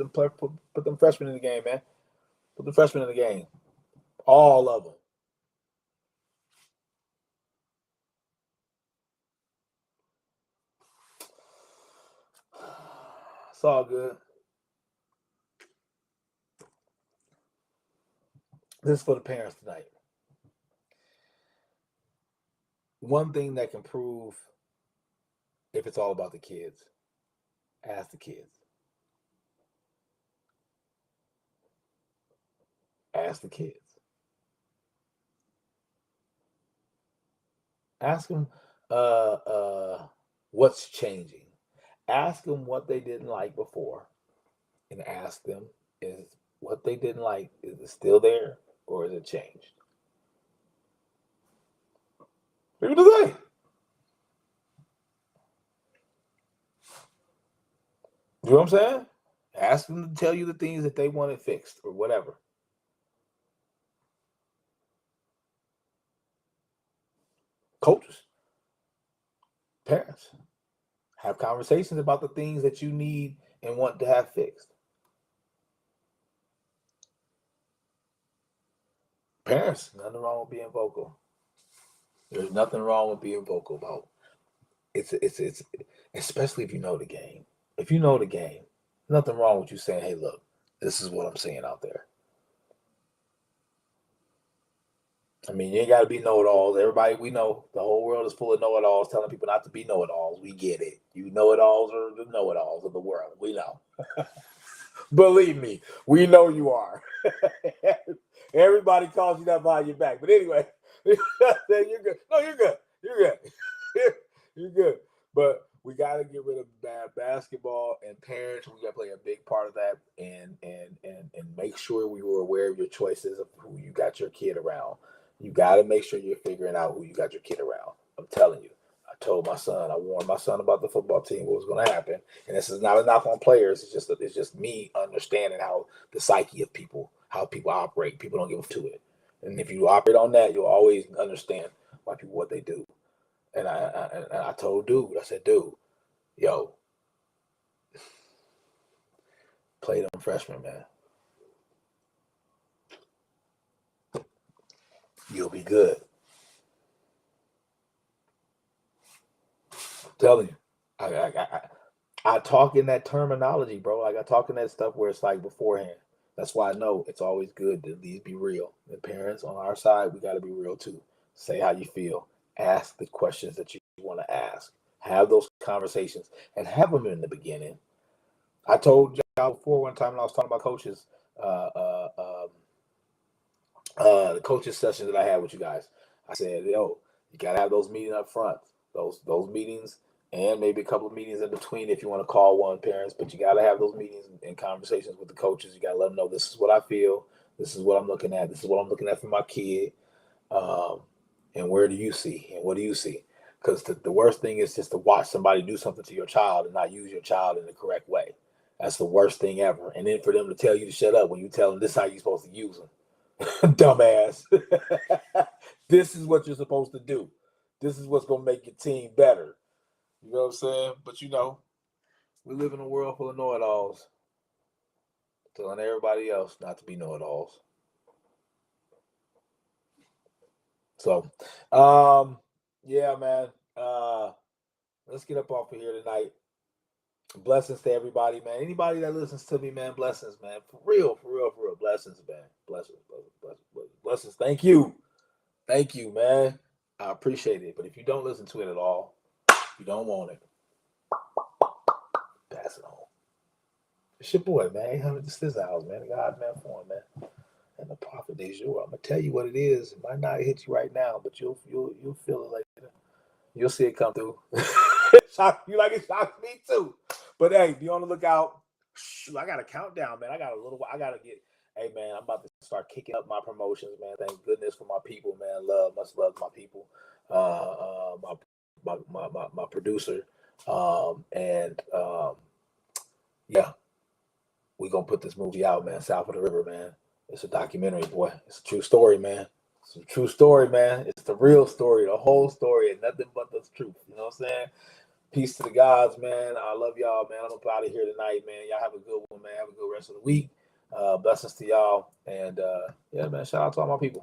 them freshmen in the game, man. Put the freshmen in the game. All of them. It's all good. This is for the parents tonight. One thing that can prove if it's all about the kids, ask the kids. Ask the kids. Ask them what's changing. Ask them what they didn't like before, and ask them, is what they didn't like, is it still there or is it changed? Maybe today. You know what I'm saying? Ask them to tell you the things that they wanted fixed or whatever. Coaches, parents, have conversations about the things that you need and want to have fixed. Parents, nothing wrong with being vocal. There's nothing wrong with being vocal about it's especially if you know the game. If you know the game, nothing wrong with you saying, "Hey, look, this is what I'm seeing out there." I mean, you ain't got to be know-it-alls. Everybody, we know the whole world is full of know-it-alls telling people not to be know-it-alls. We get it. You know-it-alls are the know-it-alls of the world. We know. Believe me, we know you are. Everybody calls you that behind your back. But anyway, you're good. No, you're good. You're good. You're good. But we got to get rid of bad basketball, and parents, we got to play a big part of that, and make sure we were aware of your choices of who you got your kid around. You got to make sure you're figuring out who you got your kid around. I'm telling you. I told my son, I warned my son about the football team, what was going to happen. And this is not a knock on players. It's just me understanding how the psyche of people, how people operate. People don't give to it. And if you operate on that, you'll always understand why people, what they do. And I told dude, I said, dude, yo, play them freshmen, man. You'll be good. I'm telling you. I talk in that terminology, bro. Like I talk in that stuff where it's like beforehand. That's why I know it's always good to at least be real. The parents on our side, we got to be real too. Say how you feel. Ask the questions that you want to ask. Have those conversations and have them in the beginning. I told y'all before one time when I was talking about coaches, the coaches session that I had with you guys. I said, yo, you gotta have those meetings up front. Those meetings and maybe a couple of meetings in between if you want to call one parents, but you gotta have those meetings and conversations with the coaches. You gotta let them know this is what I feel, this is what I'm looking at, this is what I'm looking at for my kid. And where do you see? And what do you see? Because the worst thing is just to watch somebody do something to your child and not use your child in the correct way. That's the worst thing ever. And then for them to tell you to shut up when you tell them this is how you're supposed to use them. Dumbass. This is what you're supposed to do. This is what's going to make your team better. You know what I'm saying? But you know, we live in a world full of know-it-alls, telling everybody else not to be know-it-alls. So, yeah, man. Let's get up off of here tonight. Blessings to everybody, man. Anybody that listens to me, man, blessings, man. For real, for real, for real. Blessings, man. Blessings, blessings. Thank you. Thank you, man. I appreciate it. But if you don't listen to it at all, you don't want it, pass it on. It's your boy, man. 800 to his house, man. The God, man, form, man. And the prophet de jour. I'm gonna tell you what it is. It might not hit you right now, but you'll feel it later. You'll see it come through. Shock you like it shocked me too. But hey, be on the lookout. I got a countdown, man. I gotta get. Hey, man, I'm about to start kicking up my promotions, man. Thank goodness for my people, man. Much love to my people. My producer, yeah, we gonna put this movie out, man. South of the River, man. It's a documentary, boy. It's a true story, man. It's a true story, man. It's the real story, the whole story, and nothing but the truth. You know what I'm saying? Peace to the gods, man. I love y'all, man. I'm up out of here tonight, man. Y'all have a good one, man. Have a good rest of the week. Blessings to y'all. And yeah, man, shout out to all my people.